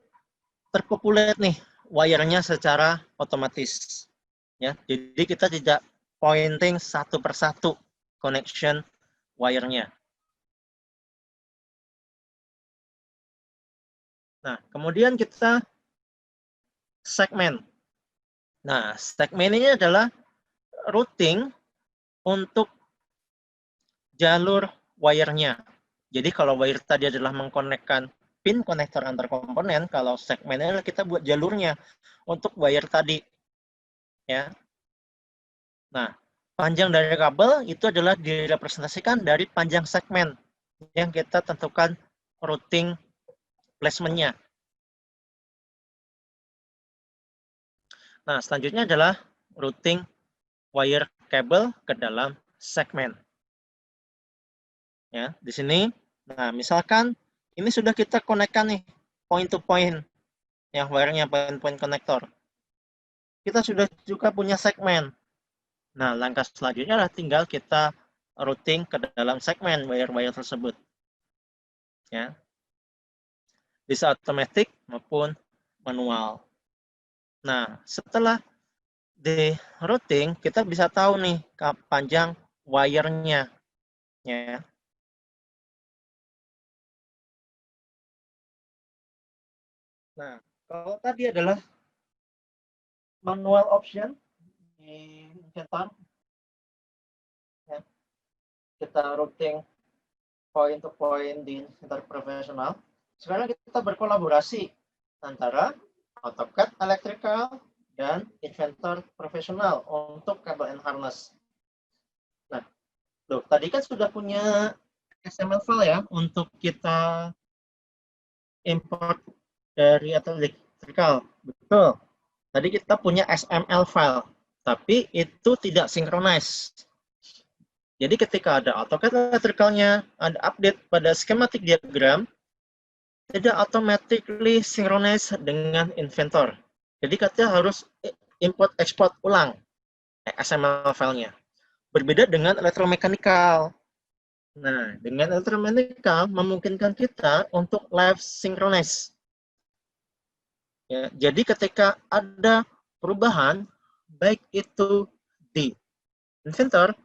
terpopulate nih wire-nya secara otomatis. Ya, jadi kita tidak pointing satu persatu connection wire-nya. Nah, kemudian kita segmen. Nah, segmen ini adalah routing untuk jalur wire-nya. Jadi kalau wire tadi adalah mengkonekkan pin konektor antar komponen, kalau segmennya kita buat jalurnya untuk wire tadi. Ya. Nah, panjang dari kabel itu adalah direpresentasikan dari panjang segmen yang kita tentukan routing placement-nya. Nah, selanjutnya adalah routing wire kabel ke dalam segmen. Ya, di sini, nah misalkan ini sudah kita konekkan nih point to point, yang wire-nya point konektor. Kita sudah juga punya segmen. Nah, langkah selanjutnya adalah tinggal kita routing ke dalam segmen wire-wire tersebut. Ya, bisa otomatis maupun manual. Nah, setelah di routing, kita bisa tahu nih panjang wire-nya. Ya. Nah, kalau tadi adalah manual option di Inventor, ya, kita routing point to point di Inventor profesional. Sekarang kita berkolaborasi antara AutoCAD Electrical dan Inventor profesional untuk kabel and harness. Nah, loh, tadi kan sudah punya XML file ya untuk kita import dari Electrical. Betul. Tadi kita punya XML file, tapi itu tidak synchronize. Jadi ketika ada AutoCAD Electrical-nya, ada update pada schematic diagram, tidak automatically synchronize dengan Inventor. Jadi kita harus import export ulang XML file-nya. Berbeda dengan electromechanical. Nah, dengan electromechanical memungkinkan kita untuk live synchronize. Ya, jadi ketika ada perubahan, baik itu di Inventor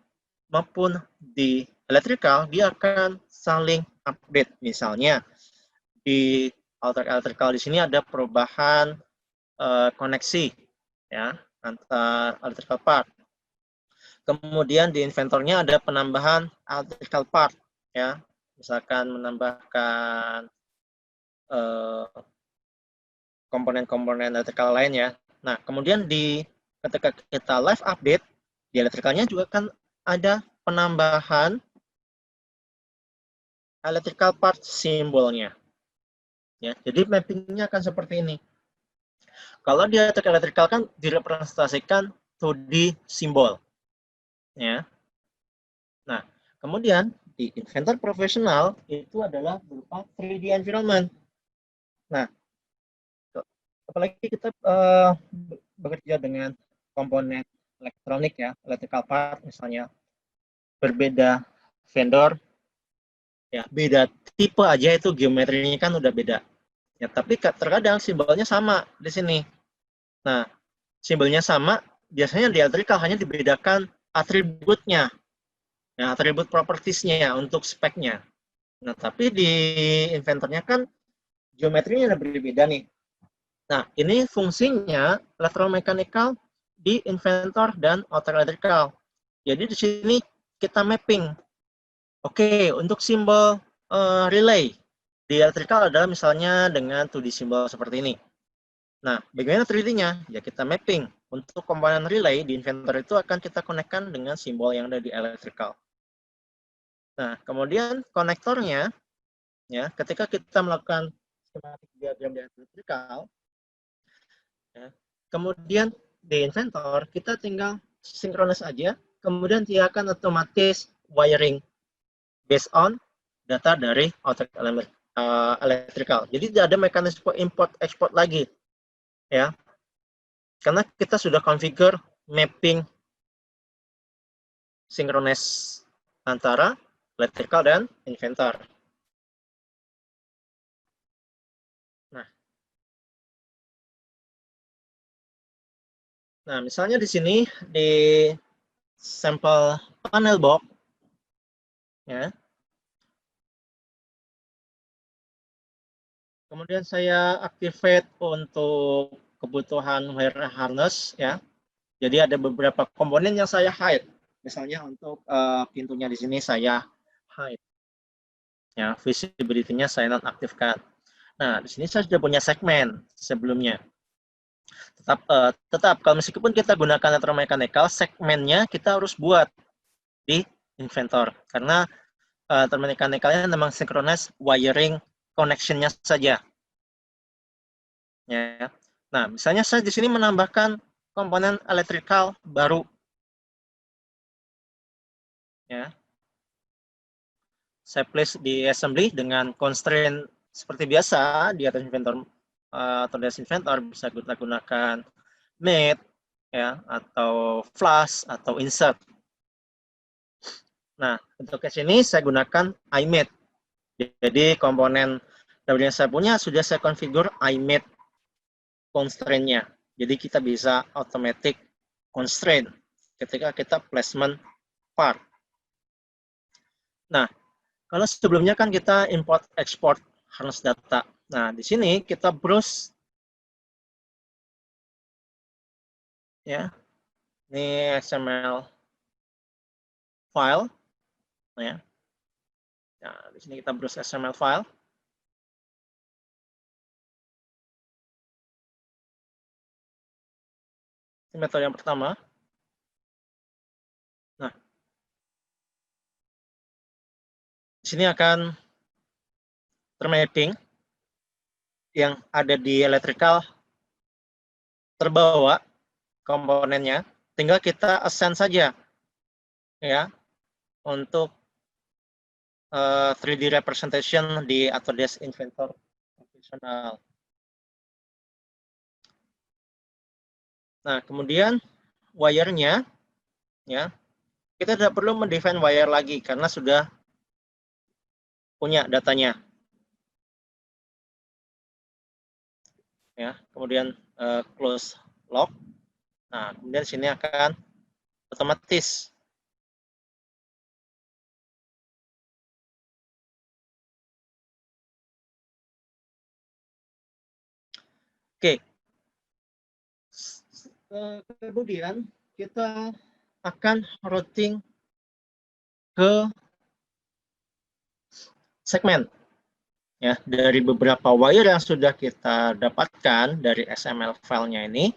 maupun di Electrical, dia akan saling update. Misalnya, di AutoCAD Electrical di sini ada perubahan koneksi ya antar electrical part. Kemudian di inventornya ada penambahan electrical part ya, misalkan menambahkan komponen-komponen electrical lain ya. Nah, kemudian ketika kita live update di electricalnya juga kan ada penambahan electrical part simbolnya. Ya, jadi mappingnya akan seperti ini. Kalau di electrical kan direpresentasikan 2D simbol. Ya. Nah, kemudian di inventor profesional itu adalah berupa 3D environment. Nah, apalagi kita bekerja dengan komponen elektronik ya, electrical part misalnya, berbeda vendor, ya beda tipe aja itu geometrinya kan udah beda. Ya, tapi terkadang simbolnya sama di sini. Nah, simbolnya sama, biasanya di electrical hanya dibedakan atributnya, ya, atribut propertiesnya untuk speknya. Nah, tapi di inventornya kan geometrinya udah berbeda nih. Nah, ini fungsinya electromechanical di inventor dan outer electrical. Jadi di sini kita mapping. Oke, untuk simbol relay di electrical adalah misalnya dengan 2D simbol seperti ini. Nah, bagaimana 3D-nya? Ya kita mapping. Untuk komponen relay di inventor itu akan kita konekkan dengan simbol yang ada di electrical. Nah, kemudian konektornya, ya, ketika kita melakukan schematic diagram di electrical, ya, kemudian di inventor kita tinggal sinkronis aja, kemudian dia akan otomatis wiring based on data dari outer element electrical. Jadi tidak ada mekanisme import export lagi, ya, karena kita sudah configure mapping sinkronis antara electrical dan inventor. Nah, misalnya di sini di sampel panel box, ya. Kemudian saya activate untuk kebutuhan wire harness, ya. Jadi ada beberapa komponen yang saya hide. Misalnya untuk pintunya di sini saya hide, ya. Visibility-nya saya nonaktifkan. Nah, di sini saya sudah punya segmen sebelumnya. Tetap kalau meskipun kita gunakan electromechanical, segmennya kita harus buat di inventor karena electromechanical-nya memang synchronize wiring connection-nya saja. Ya. Nah, misalnya saya di sini menambahkan komponen electrical baru. Ya. Saya place di assembly dengan constraint seperti biasa di atas inventor atau di atas inventor bisa kita gunakan mate, ya, atau flash atau insert. Nah, untuk case ini saya gunakan iMate. Jadi komponen yang saya punya sudah saya configure iMate constraint-nya. Jadi kita bisa automatic constraint ketika kita placement part. Nah, kalau sebelumnya kan kita import export harness data. Nah, di sini kita browse, ya. Ini XML file, ya. Nah, di sini kita browse XML file. Ini metode yang pertama. Nah, di sini akan termapping yang ada di electrical terbawa komponennya, tinggal kita assign saja, ya, untuk 3D representation di Autodesk Inventor Professional. Nah, kemudian wire-nya, ya, kita tidak perlu mendefine wire lagi karena sudah punya datanya. Ya, kemudian close lock. Nah, kemudian sini akan otomatis oke. Kemudian kita akan routing ke segmen. Ya, dari beberapa wire yang sudah kita dapatkan dari XML filenya ini,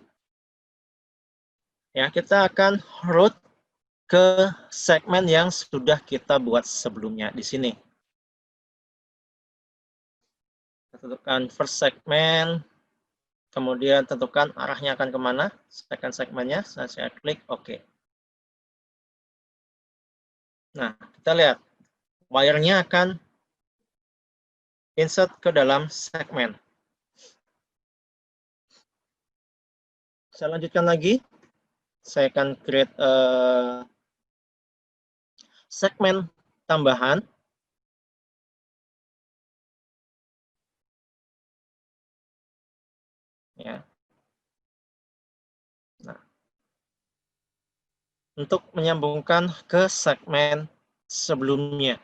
ya kita akan route ke segmen yang sudah kita buat sebelumnya di sini. Kita tentukan first segment, kemudian tentukan arahnya akan kemana, second segmennya, saya klik OK. Nah, kita lihat wire-nya akan insert ke dalam segmen. Saya lanjutkan lagi. Saya akan create segmen tambahan. Ya. Nah, untuk menyambungkan ke segmen sebelumnya.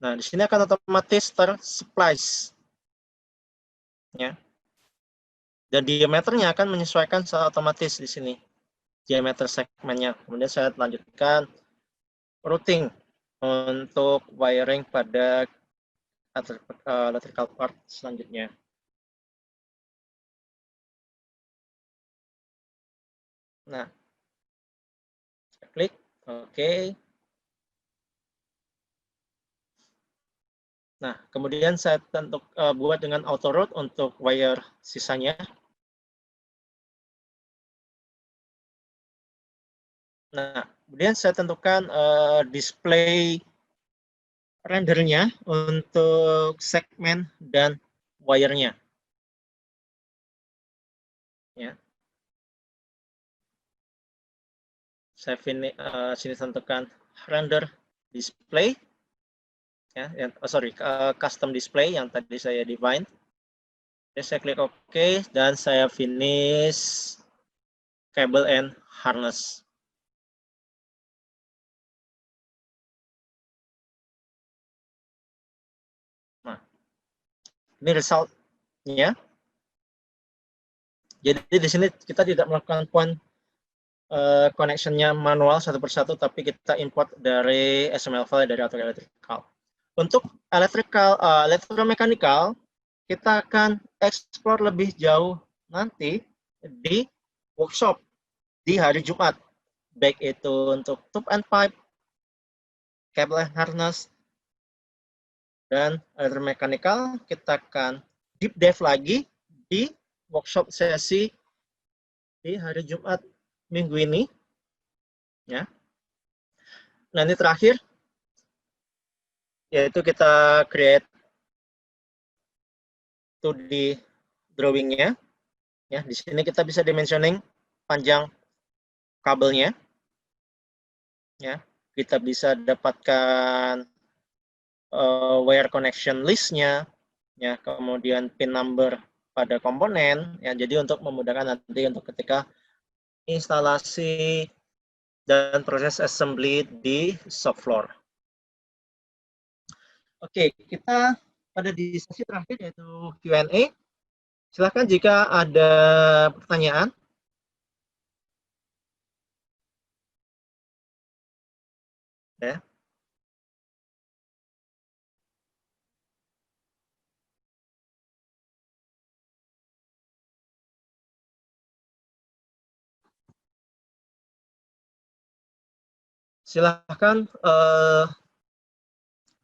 Nah, di sini akan otomatis tersplice. Ya. Dan diameternya akan menyesuaikan secara otomatis di sini. Diameter segmennya. Kemudian saya lanjutkan routing untuk wiring pada electrical part selanjutnya. Nah, saya klik OK. Nah, kemudian saya buat dengan auto route untuk wire sisanya. Nah, kemudian saya tentukan display rendernya untuk segmen dan wire-nya. Ya. Saya sini tentukan render display. Ya, custom display yang tadi saya define. Jadi saya klik OK dan saya finish cable and harness. Nah, ini result-nya. Jadi di sini kita tidak melakukan point connection-nya manual satu persatu, tapi kita import dari XML file dari Auto Electrical. Untuk electromechanical, kita akan explore lebih jauh nanti di workshop di hari Jumat. Baik itu untuk tube and pipe, cable and harness, dan electromechanical, kita akan deep dive lagi di workshop sesi di hari Jumat minggu ini. Ya. Nah, ini terakhir, yaitu kita create 2D drawing-nya. Ya, di sini kita bisa dimensioning panjang kabelnya. Ya, kita bisa dapatkan wire connection list-nya, ya, kemudian pin number pada komponen, ya, jadi untuk memudahkan nanti untuk ketika instalasi dan proses assembly di shop floor. Oke, kita pada di sesi terakhir yaitu Q&A. Silakan jika ada pertanyaan. Ya. Silahkan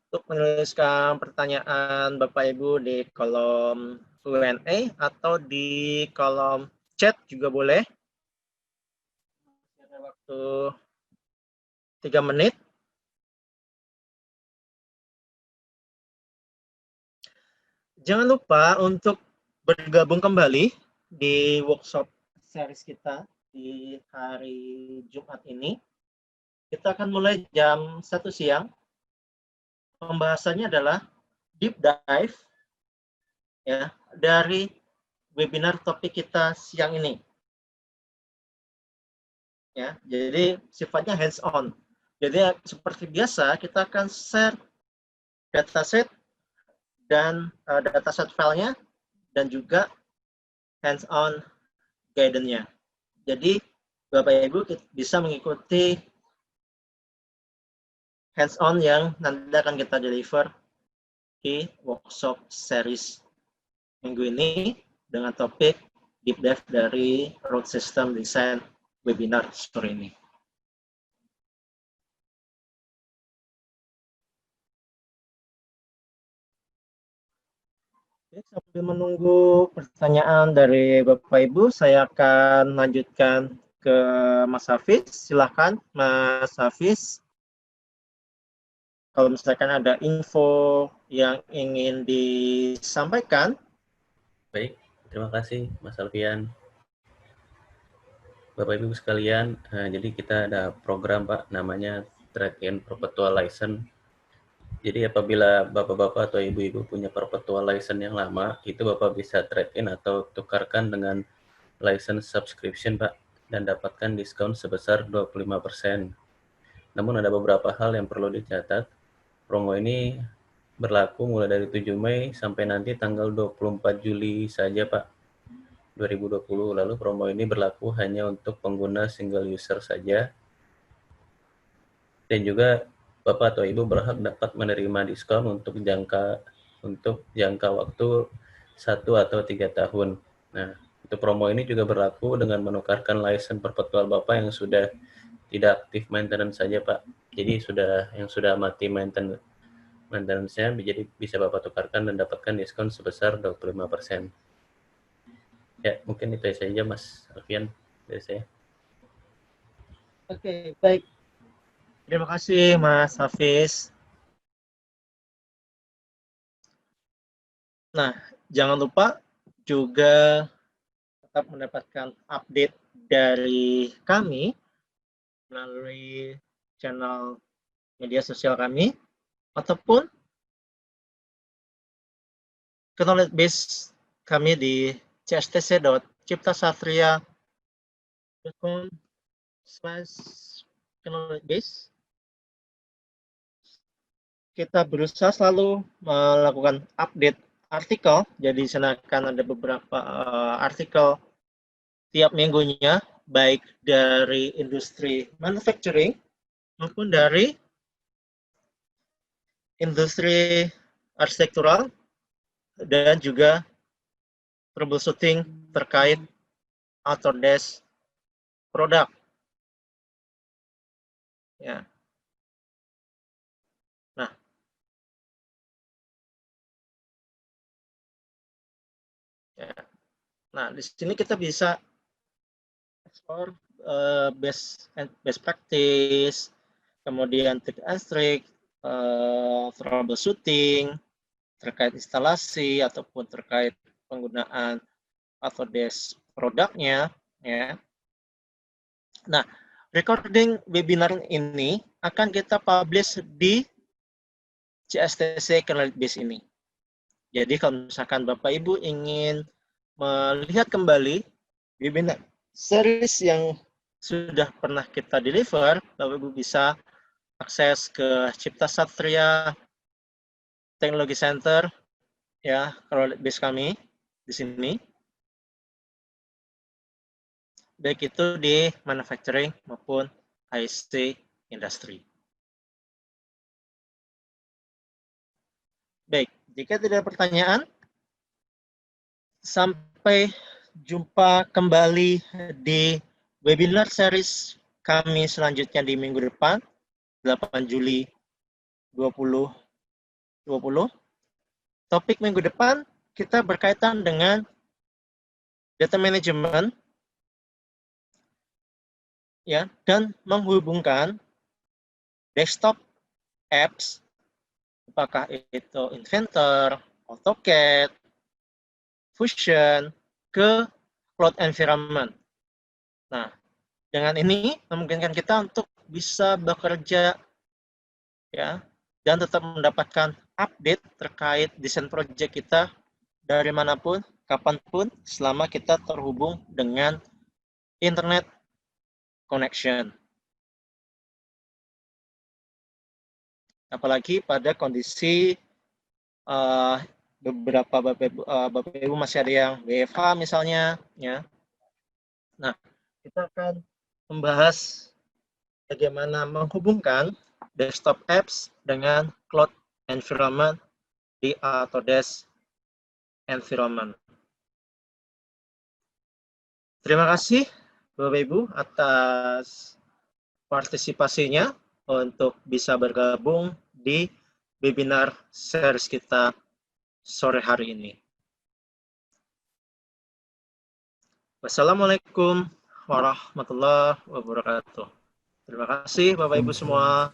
untuk menuliskan pertanyaan Bapak Ibu di kolom Q&A atau di kolom chat juga boleh. Ada waktu 3 menit. Jangan lupa untuk bergabung kembali di workshop series kita di hari Jumat ini. Kita akan mulai jam 1 siang. Pembahasannya adalah deep dive ya dari webinar topik kita siang ini. Ya, jadi sifatnya hands on. Jadi seperti biasa kita akan share dataset dan dataset filenya dan juga hands on guidance-nya. Jadi Bapak Ibu bisa mengikuti hands-on yang nanti akan kita deliver di workshop series minggu ini dengan topik deep dive dari road system design webinar sore ini. Sambil menunggu pertanyaan dari Bapak Ibu, saya akan lanjutkan ke Mas Hafiz. Silakan Mas Hafiz. Kalau misalkan ada info yang ingin disampaikan. Baik, terima kasih Mas Alfian. Bapak Ibu sekalian, jadi kita ada program Pak namanya Track and Perpetual License. Jadi apabila Bapak-Bapak atau Ibu-Ibu punya perpetual license yang lama, itu Bapak bisa trade in atau tukarkan dengan license subscription Pak, dan dapatkan diskon sebesar 25%. Namun ada beberapa hal yang perlu dicatat. Promo ini berlaku mulai dari 7 Mei sampai nanti tanggal 24 Juli saja Pak, 2020. Lalu promo ini berlaku hanya untuk pengguna single user saja. Dan juga Bapak atau Ibu berhak dapat menerima diskon untuk jangka waktu 1 atau 3 tahun. Nah, itu promo ini juga berlaku dengan menukarkan license perpetual Bapak yang sudah tidak aktif maintenance saja, Pak. Jadi yang sudah mati maintenance-nya, jadi bisa Bapak tukarkan dan dapatkan diskon sebesar 25%. Ya, mungkin itu saja Mas Alfian dari saya. Oke, baik. Terima kasih Mas Hafiz. Nah, jangan lupa juga tetap mendapatkan update dari kami melalui channel media sosial kami ataupun knowledge base kami di cstc.ciptasatria.com/knowledge base. Kita berusaha selalu melakukan update artikel, jadi di sana akan ada beberapa artikel tiap minggunya, baik dari industri manufacturing maupun dari industri arsitektural dan juga troubleshooting terkait Autodesk produk. Ya. Nah, di sini kita bisa explore best practice, kemudian tips and tricks, troubleshooting terkait instalasi ataupun terkait penggunaan Autodesk produknya, ya. Nah, recording webinar ini akan kita publish di CSTC Knowledge Base ini. Jadi kalau misalkan Bapak Ibu ingin melihat kembali webinar series yang sudah pernah kita deliver, Bapak Ibu bisa akses ke Cipta Satria Teknologi Center, ya, Knowledge Base kami di sini. Baik itu di manufacturing maupun IC industry. Baik, jika tidak ada pertanyaan, sampai jumpa kembali di webinar series kami selanjutnya di minggu depan, 8 Juli 2020. Topik minggu depan kita berkaitan dengan data management, ya, dan menghubungkan desktop apps, apakah itu Inventor, AutoCAD, Fusion, ke cloud environment. Nah, dengan ini memungkinkan kita untuk bisa bekerja, ya, dan tetap mendapatkan update terkait desain project kita dari manapun, kapanpun, selama kita terhubung dengan internet connection. Apalagi pada kondisi beberapa Bapak Ibu masih ada yang WFH misalnya, ya. Nah, kita akan membahas bagaimana menghubungkan desktop apps dengan cloud environment di Autodesk Environment. Terima kasih Bapak Ibu atas partisipasinya untuk bisa bergabung di webinar series kita sore hari ini. Wassalamualaikum warahmatullahi wabarakatuh. Terima kasih Bapak Ibu semua.